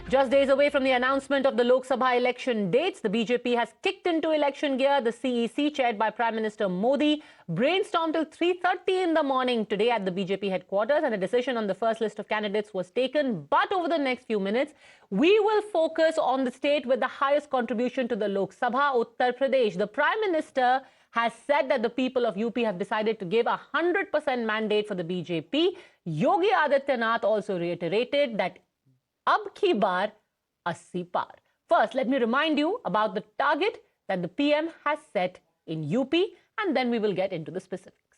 Just days away from the announcement of the Lok Sabha election dates, the BJP has kicked into election gear. The CEC, chaired by Prime Minister Modi, brainstormed till 3:30 in the morning today at the BJP headquarters, and a decision on the first list of candidates was taken. But over the next few minutes, we will focus on the state with the highest contribution to the Lok Sabha, Uttar Pradesh. The Prime Minister has said that the people of UP have decided to give a 100% mandate for the BJP. Yogi Adityanath also reiterated that ab ki baar 80 par. First, let me remind you about the target that the PM has set in UP, and then we will get into the specifics.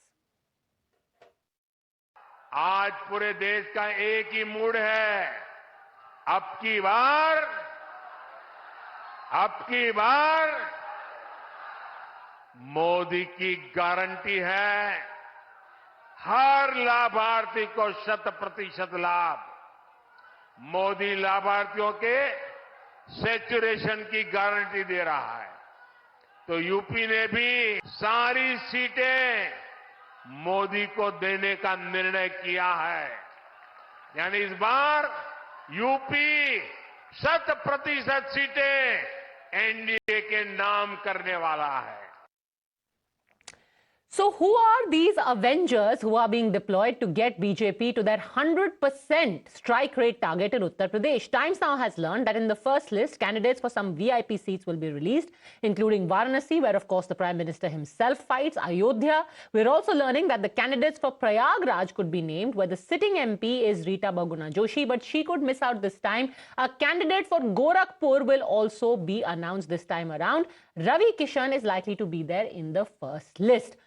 आज पूरे देश का एक ही mood है, अब की बार मोदी की guarantee है। हर लाभार्थी को 100% लाभ। मोदी लाभार्थियों के सैचुरेशन की गारंटी दे रहा है। तो यूपी ने भी सारी सीटें मोदी को देने का निर्णय किया है। यानी इस बार यूपी 100% सीटें एनडीए के नाम करने वाला है। So who are these Avengers who are being deployed to get BJP to that 100% strike rate target in Uttar Pradesh? Times Now has learned that in the first list, candidates for some VIP seats will be released, including Varanasi, where of course the Prime Minister himself fights, Ayodhya. We're also learning that the candidates for Prayagraj could be named, where the sitting MP is Rita Bahuguna Joshi, but she could miss out this time. A candidate for Gorakhpur will also be announced this time around. Ravi Kishan is likely to be there in the first list.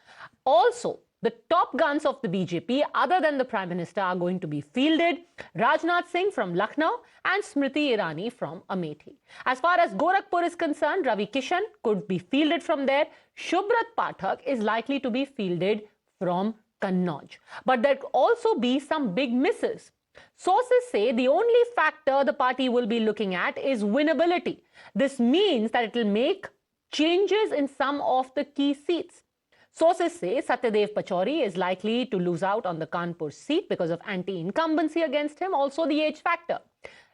Also, the top guns of the BJP, other than the Prime Minister, are going to be fielded. Rajnath Singh from Lucknow and Smriti Irani from Amethi. As far as Gorakhpur is concerned, Ravi Kishan could be fielded from there. Shubhrat Pathak is likely to be fielded from Kannauj. But there could also be some big misses. Sources say the only factor the party will be looking at is winnability. This means that it will make changes in some of the key seats. Sources say Satyadev Pachauri is likely to lose out on the Kanpur seat because of anti-incumbency against him, also the age factor.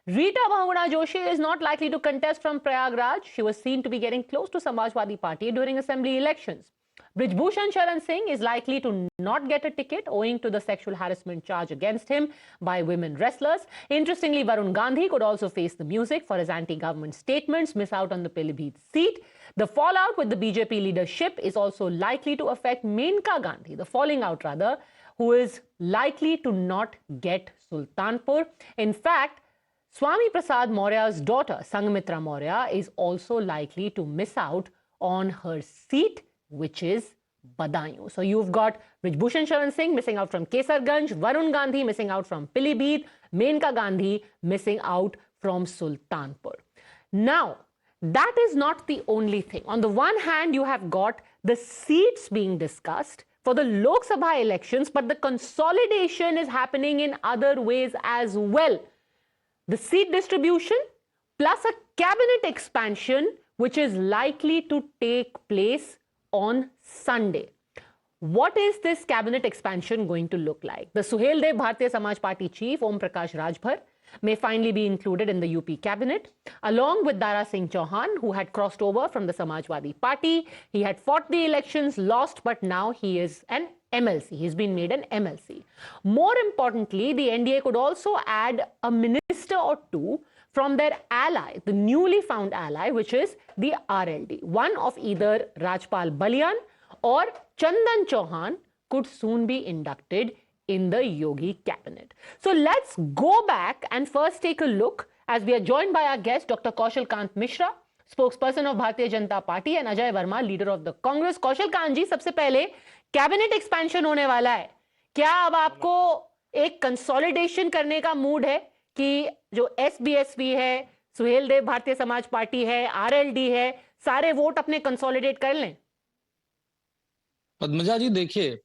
Rita Bahuguna Joshi is not likely to contest from Prayagraj. She was seen to be getting close to Samajwadi Party during assembly elections. Brijbhushan Sharan Singh is likely to not get a ticket owing to the sexual harassment charge against him by women wrestlers. Interestingly, Varun Gandhi could also face the music for his anti-government statements, miss out on the Pilibhit seat. The fallout with the BJP leadership is also likely to affect Menka Gandhi, the falling out rather, who is likely to not get Sultanpur. In fact, Swami Prasad Maurya's daughter, Sanghmitra Maurya, is also likely to miss out on her seat, which is Badaयूं. So you've got Brijbhushan Sharan Singh missing out from Kesarganj, Varun Gandhi missing out from Pilibhit, Menka Gandhi missing out from Sultanpur. Now, that is not the only thing. On the one hand, you have got the seats being discussed for the Lok Sabha elections, but the consolidation is happening in other ways as well. The seat distribution plus a cabinet expansion, which is likely to take place on Sunday. What is this cabinet expansion going to look like? The Suheldev Bharatiya Samaj Party chief, Om Prakash Rajbhar, may finally be included in the UP cabinet, along with Dara Singh Chauhan, who had crossed over from the Samajwadi Party. He had fought the elections, lost, but now he is an MLC. He's been made an MLC. More importantly, the NDA could also add a minister or two from their ally, the newly found ally, which is the RLD. One of either Rajpal Balian or Chandan Chauhan could soon be inducted in the Yogi cabinet. So let's go back and first take a look, as we are joined by our guest, Dr. Kaushal Kant Mishra, spokesperson of Bharatiya Janata Party, and Ajay Verma, leader of the Congress. Kaushal Kant ji, सबसे पहले cabinet expansion होने वाला है, क्या अब आपको एक consolidation करने का मूड है कि जो SBSP है, सुहेलदेव भारतीय समाज पार्टी है, RLD है, सारे वोट अपने कंसोलिडेट कर लें? पद्मजा जी, देखिए,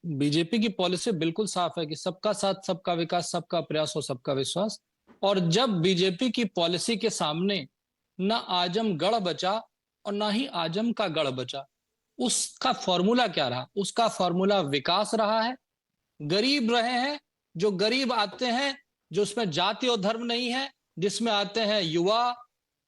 बीजेपी की पॉलिसी बिल्कुल साफ है कि सबका साथ, सबका विकास, सबका प्रयास और सबका विश्वास। और जब बीजेपी की पॉलिसी के सामने ना आजमगढ़ बचा और ना ही आजम का गढ़ बचा, उसका फॉर्मूला क्या रहा? उसका फॉर्मूला विकास रहा है। गरीब रहे हैं, जो गरीब आते हैं, जो उसमें जाति और धर्म नहीं है, जिसमें आते हैं युवा,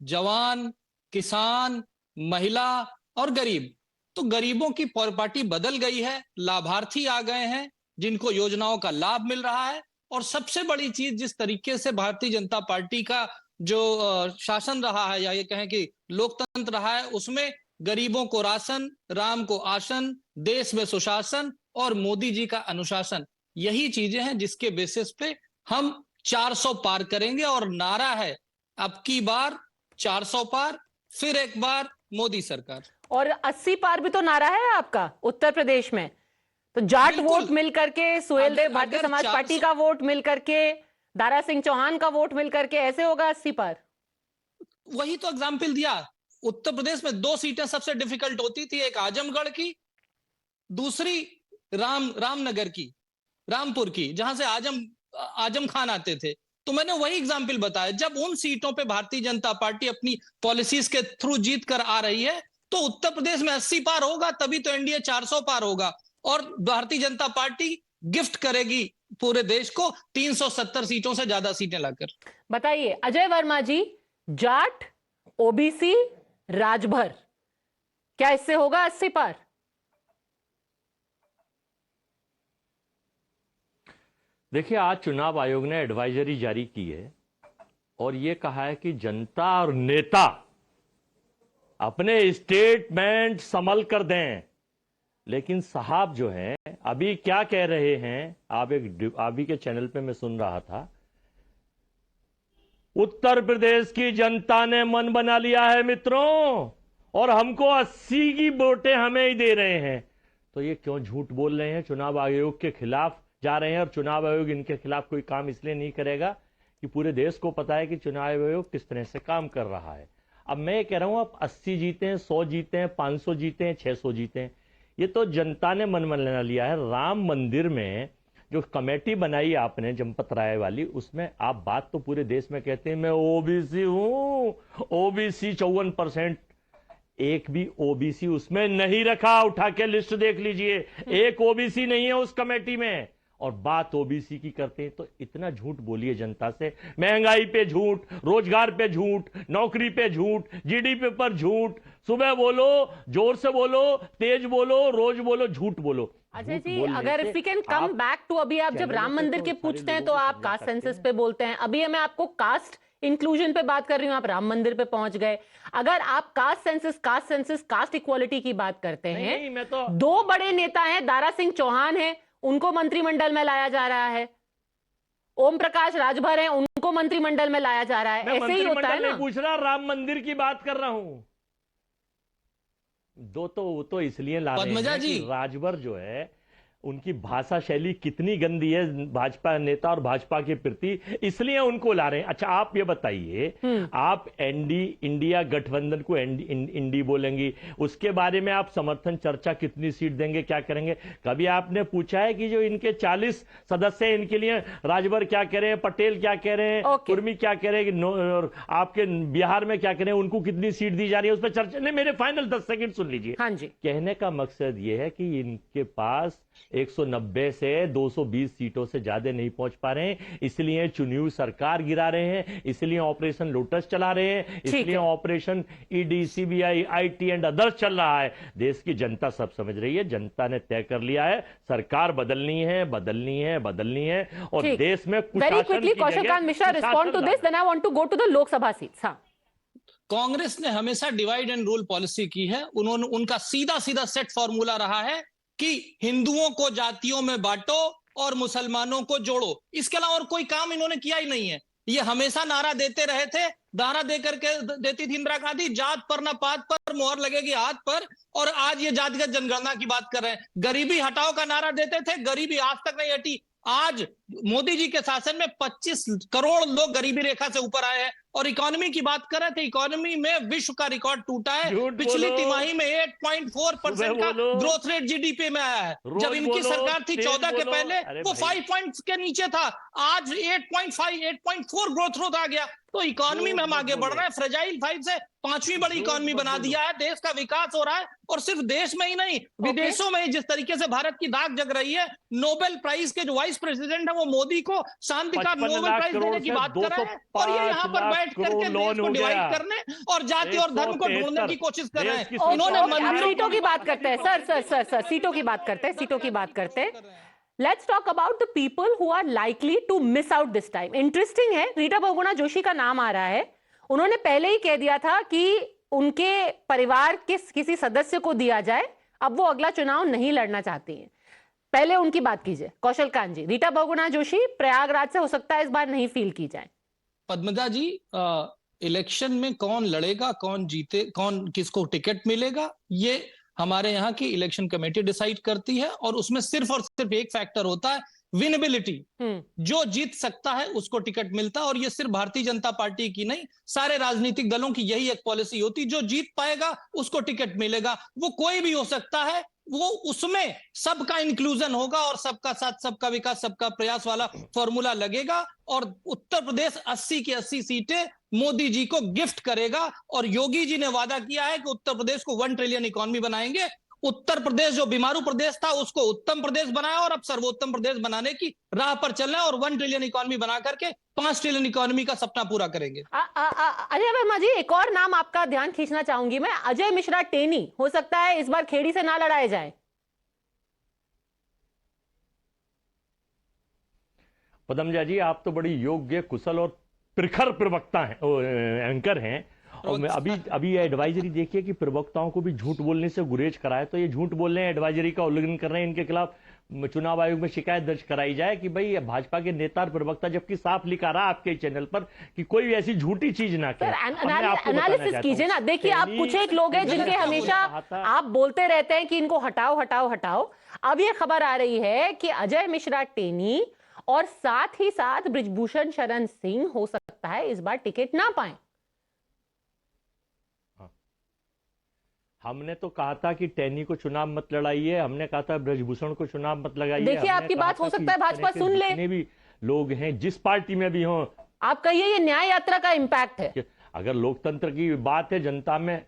जवान, किसान, महिला और गरीब। तो गरीबों की पार्टी बदल गई है, लाभार्थी आ गए हैं जिनको योजनाओं का लाभ मिल रहा है। और सबसे बड़ी चीज, जिस तरीके से भारतीय जनता पार्टी का जो शासन रहा है, या ये कहें कि लोकतंत्र रहा है, उसमें गरीबों को राशन, राम को आसन, देश में सुशासन और मोदी जी का अनुशासन, यही चीजें हैं जिसके बेसिस पे हम 400 पार करेंगे। और नारा है अब की बार 400 पार, फिर एक बार मोदी सरकार। और 80 पार भी तो नारा है आपका उत्तर प्रदेश में। तो जाट वोट मिल करके, सुहेलदेव भारतीय समाज पार्टी का वोट मिल करके, दारा सिंह चौहान का वोट मिल करके ऐसे होगा 80 पार। वही तो एग्जाम्पल दिया। उत्तर प्रदेश में 2 सीटें सबसे डिफिकल्ट होती थी, एक आजमगढ़ की, दूसरी रामनगर की, रामपुर की, जहां से आजम खान आते थे। तो मैंने वही एग्जाम्पल बताया, जब उन सीटों पे भारतीय जनता पार्टी अपनी पॉलिसीज के थ्रू जीत कर आ रही है, तो उत्तर प्रदेश में 80 पार होगा, तभी तो एनडीए 400 पार होगा। और भारतीय जनता पार्टी गिफ्ट करेगी पूरे देश को 370 सीटों से ज्यादा सीटें लाकर। बताइए अजय वर्मा जी, जाट, ओबीसी, राजभर, क्या इससे होगा 80 पार? देखिए, आज चुनाव आयोग ने एडवाइजरी जारी की है और ये कहा है कि जनता और नेता अपने स्टेटमेंट संभल कर दें। लेकिन साहब जो हैं अभी क्या कह रहे हैं, अभी के चैनल पे मैं सुन रहा था, उत्तर प्रदेश की जनता ने मन बना लिया है मित्रों, और हमको 80 की वोटें हमें ही दे रहे हैं। तो ये क्यों झूठ बोल रहे हैं? चुनाव आयोग के खिलाफ जा रहे हैं, और चुनाव आयोग इनके खिलाफ कोई काम इसलिए नहीं करेगा कि पूरे देश को पता है कि चुनाव आयोग किस तरह से काम कर रहा है। अब मैं कह रहा हूं, आप 80 जीते हैं, 100 जीते हैं, 500 जीते हैं, 600 जीते हैं, ये तो जनता ने मन बना लिया है। राम मंदिर में जो कमेटी बनाई आपने जमपत राय वाली, उसमें आप बात तो पूरे देश में कहते हैं मैं ओबीसी हूं, ओबीसी 54%, एक भी ओबीसी उसमें नहीं रखा। उठा के लिस्ट देख लीजिए, एक ओबीसी नहीं है उस कमेटी में, और बात ओबीसी की करते हैं। तो इतना झूठ बोलिए जनता से, महंगाई पे झूठ, रोजगार पे झूठ, नौकरी पे झूठ, जीडीपी पर झूठ, सुबह बोलो, जोर से बोलो, तेज बोलो, रोज बोलो, झूठ बोलो। अजय जी, अगर if we can come back to, अभी आप जब राम मंदिर के पूछते हैं तो आप कास्ट सेंसस पे बोलते हैं, अभी मैं आपको कास्ट इंक्लूजन पे बात कर रही हूं, आप राम मंदिर पे पहुंच गए। अगर आप कास्ट इक्वालिटी की बात करते हैं, मैं तो 2 बड़े नेता हैं, दारा सिंह चौहान है, उनको मंत्रिमंडल में लाया जा रहा है, ओम प्रकाश राजभर हैं, उनको मंत्रिमंडल में लाया जा रहा है। ऐसे ही होता है ना। नहीं पूछ रहा, राम मंदिर की बात कर रहा हूं। वो तो इसलिए ला रहे हैं कि राजभर जो है उनकी भाषा शैली कितनी गंदी है भाजपा नेता और भाजपा के प्रति, इसलिए उनको ला रहे हैं। अच्छा आप ये बताइए, आप इंडिया गठबंधन को इंडी बोलेंगी, उसके बारे में आप समर्थन चर्चा कितनी सीट देंगे, क्या करेंगे? कभी आपने पूछा है कि जो इनके 40 सदस्य हैं, इनके लिए राजभर क्या कह रहे हैं, पटेल क्या कह रहे हैं, कुर्मी क्या कह रहे हैं, और आपके बिहार में क्या कह रहे हैं, उनको कितनी सीट दी जा रही है, उस पर चर्चा नहीं। मेरे फाइनल 10 सेकंड सुन लीजिए। हाँ जी। कहने का मकसद ये है कि इनके पास 190 से 220 सीटों से ज्यादा नहीं पहुंच पा रहे हैं, इसलिए चुनी सरकार गिरा रहे हैं, इसलिए ऑपरेशन लोटस चला रहे हैं, इसलिए operation ED, CBI, IT and others चल रहा है। देश की जनता सब समझ रही है, जनता ने तय कर लिया है, सरकार बदलनी है, बदलनी है, बदलनी है, और देश में very quickly Kaushikant Mishra respond to this, then I want to go to the Lok Sabha seats. हाँ, कांग्रेस ने हमेशा डिवाइड एंड रूल पॉलिसी की है। उनका सीधा सेट फॉर्मूला रहा है कि हिंदुओं को जातियों में बांटो और मुसलमानों को जोड़ो। इसके अलावा और कोई काम इन्होंने किया ही नहीं है। ये हमेशा नारा देते रहे थे, नारा देकर के देती थी इंदिरा गांधी, जात पर ना पात पर मोहर लगेगी हाथ पर, और आज ये जातिगत जनगणना की बात कर रहे हैं। गरीबी हटाओ का नारा देते थे, गरीबी आज तक नहीं हटी। आज मोदी जी के शासन में 25 करोड़ लोग गरीबी रेखा से ऊपर आए हैं। और इकोनॉमी की बात कर रहे थे, इकोनॉमी में विश्व का रिकॉर्ड टूटा है। पिछली तिमाही में 8.4% का ग्रोथ रेट जीडीपी में आया है। जब इनकी सरकार थी 14 के पहले वो 5 पॉइंट्स के नीचे था, आज 8.4 ग्रोथ रेट आ गया। तो इकोनॉमी में हम आगे बढ़ रहे हैं, फ्रेजाइल 5 से 5वीं बड़ी इकोनॉमी बना दिया है, देश का विकास हो रहा है। और सिर्फ देश में ही नहीं, विदेशों में ही जिस तरीके से भारत की दाग जग रही है, नोबेल प्राइज के जो वाइस प्रेसिडेंट है वो मोदी को शांति का 55 नोबेल लाख प्राइज करोड़ देने की से बात कर रहे हैं, और ये यहाँ पर 205 बैठ करके लाख देश को करोड़ डिवाइड लोन हो करने और जाति और धर्म को ढूंढने की कोशिश कर रहे हैं। देश की इन्होंने अब मंदिरों सीटों की बात करते हैं सर, सीटों की बात करते हैं, सीटों की बात करते हैं। Let's talk about the people who are likely to miss out this time. Interesting है, रीटा बहुगुणा जोशी का नाम आ रहा है। उन्होंने पहले ही कह दिया था कि उनके परिवार के किसी सदस्य को दिया जाए, अब वो अगला चुनाव नहीं लड़ना चाहती हैं। पहले उनकी बात कीजिए, कौशल कांत जी। रीटा बहुगुणा जोशी प्रयागराज से हो सकता है इस बार नहीं फील की जाए। पद्मजा जी, इलेक्शन में कौन लड़ेगा, कौन जीते, कौन किसको टिकट मिलेगा, ये हमारे यहाँ की इलेक्शन कमेटी डिसाइड करती है, और उसमें सिर्फ और सिर्फ एक फैक्टर होता है, विनेबिलिटी। जो जीत सकता है उसको टिकट मिलता है, और ये सिर्फ भारतीय जनता पार्टी की नहीं, सारे राजनीतिक दलों की यही एक पॉलिसी होती, जो जीत पाएगा उसको टिकट मिलेगा। वो कोई भी हो सकता है, वो उसमें सबका इंक्लूजन होगा और सबका साथ सबका विकास सबका प्रयास वाला फॉर्मूला लगेगा, और उत्तर प्रदेश 80 की 80 सीटें मोदी जी को गिफ्ट करेगा। और योगी जी ने वादा किया है कि उत्तर प्रदेश को 1 ट्रिलियन इकोनॉमी बनाएंगे। उत्तर प्रदेश जो बीमारू प्रदेश था उसको उत्तम प्रदेश बनाया, और अब सर्वोत्तम प्रदेश बनाने की राह पर चल रहे हैं, और 1 ट्रिलियन इकोनॉमी बना करके 5 ट्रिलियन इकोनॉमी का सपना पूरा करेंगे। अजय वर्मा जी, एक और नाम आपका ध्यान खींचना चाहूंगी मैं, अजय मिश्रा टेनी। हो सकता है इस बार खेड़ी से ना लड़ाए जाए। पदमजा जी, आप तो बड़ी योग्य, कुशल और प्रखर प्रवक्ता हैं, एंकर हैं। और मैं अभी ये एडवाइजरी देखिए कि प्रवक्ताओं को भी झूठ बोलने से गुरेज कराए, तो ये झूठ बोल रहे हैं, एडवाइजरी का उल्लंघन कर रहे हैं, इनके खिलाफ चुनाव आयोग में शिकायत दर्ज कराई जाए कि भाई भाजपा के नेता और प्रवक्ता, जबकि साफ लिखा रहा आपके चैनल पर कि कोई ऐसी झूठी चीज ना करें। एनालिसिस कीजिए ना। देखिए, आप कुछ एक लोग हैं जिनके हमेशा आप बोलते रहते हैं कि इनको हटाओ हटाओ हटाओ। अब ये खबर आ रही है कि अजय मिश्रा टेनी और साथ ही साथ बृजभूषण शरण सिंह हो सकता है इस बार टिकट ना पाए। हमने तो कहा था कि टेनी को चुनाव मत लड़ाइए, हमने कहा था ब्रजभूषण को चुनाव मत लगाइए। देखिए, आपकी बात हो सकता है भाजपा सुन ले, जितने भी लोग हैं जिस पार्टी में भी हों, आप कहिए ये न्याय यात्रा का इंपैक्ट है। अगर लोकतंत्र की बात है, जनता में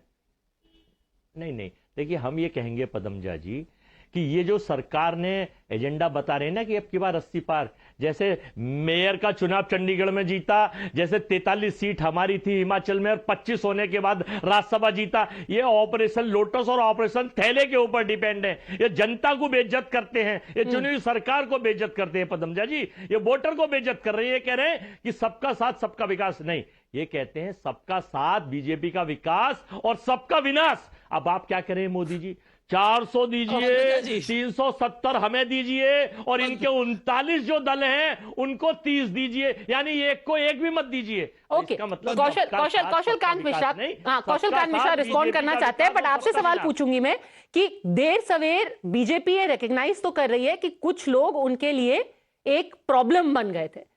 नहीं, देखिए हम ये कहेंगे पदमजा जी कि ये जो सरकार ने एजेंडा बता रहे हैं ना कि अब की बार 80 पार, जैसे मेयर का चुनाव चंडीगढ़ में जीता, जैसे 43 सीट हमारी थी हिमाचल में और 25 होने के बाद राज्यसभा जीता, ये ऑपरेशन लोटस और ऑपरेशन थैले के ऊपर डिपेंड है। ये जनता को बेइज्जत करते हैं, ये चुनी हुई सरकार को बेइज्जत करते हैं पदमजा जी, ये वोटर को बेइज्जत कर रहे हैं। ये कह रहे हैं कि सबका साथ सबका विकास, नहीं, ये कहते हैं सबका साथ बीजेपी का विकास और सबका विनाश। अब आप क्या करें मोदी जी, 400 दीजिए, 370 हमें दीजिए, और इनके 39 जो दल हैं उनको 30 दीजिए, यानी एक को एक भी मत दीजिए। ओके, मतलब कौशल कांत मिश्रा, हाँ, कौशल कांत मिश्रा रिस्पॉन्ड करना चाहते हैं, बट आपसे सवाल पूछूंगी मैं कि देर सवेर बीजेपी ये रिकॉग्नाइज तो कर रही है कि कुछ लोग उनके लिए एक प्रॉब्लम बन गए थे।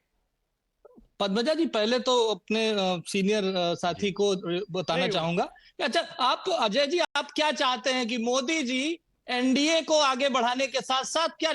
पद्मजा जी, पहले तो अपने सीनियर साथी को बताना चाहूंगा। अच्छा, आप अजय जी, आप क्या चाहते हैं कि मोदी जी एनडीए को आगे बढ़ाने के साथ साथ क्या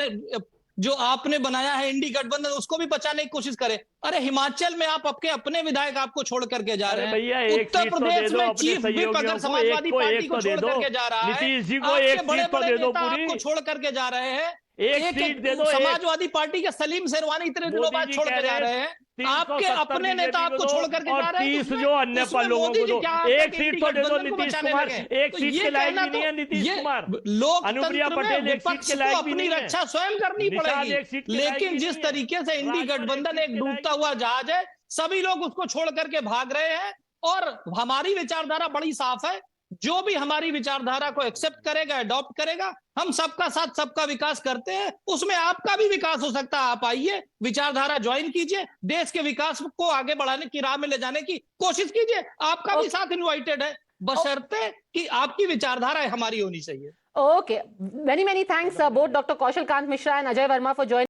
जो आपने बनाया है इंडी गठबंधन उसको भी बचाने की कोशिश करें? अरे हिमाचल में आप आपके अपने विधायक आपको छोड़ करके जा रहे हैं, उत्तर प्रदेश में चीफ विप अगर समाजवादी पार्टी को छोड़ करके जा रहा है, नीतीश जी को एक सीट तो दे दो, पूरी आपको छोड़ करके जा रहे हैं, एक सीट दे दो। समाजवादी पार्टी के सलीम शेरवानी इतने दिनों बाद छोड़ के जा रहे हैं, आपके अपने नेता आपको छोड़ करके जा रहे हैं, 30 जो अन्य लोगों को दो, एक सीट तो दे दो नीतीश कुमार, एक सीट के लायक भी नहीं है नीतीश कुमार, अनुप्रिया पटेल एक सीट के लायक भी नहीं है, रक्षा स्वयं करनी पड़ेगी। लेकिन जिस तरीके से इंडी गठबंधन एक डूबता हुआ जहाज है, सभी लोग उसको छोड़ करके भाग रहे हैं, और हमारी विचारधारा बड़ी साफ है, जो भी हमारी विचारधारा को एक्सेप्ट करेगा, अडॉप्ट करेगा, हम सबका साथ सबका विकास करते हैं, उसमें आपका भी विकास हो सकता है। आप आइए, विचारधारा ज्वाइन कीजिए, देश के विकास को आगे बढ़ाने की राह में ले जाने की कोशिश कीजिए, आपका भी साथ इनवाइटेड है, बशर्ते कि आपकी विचारधारा हमारी होनी चाहिए। Okay, many thanks both doctor Kaushal Kant Mishra and Ajay Verma for joining.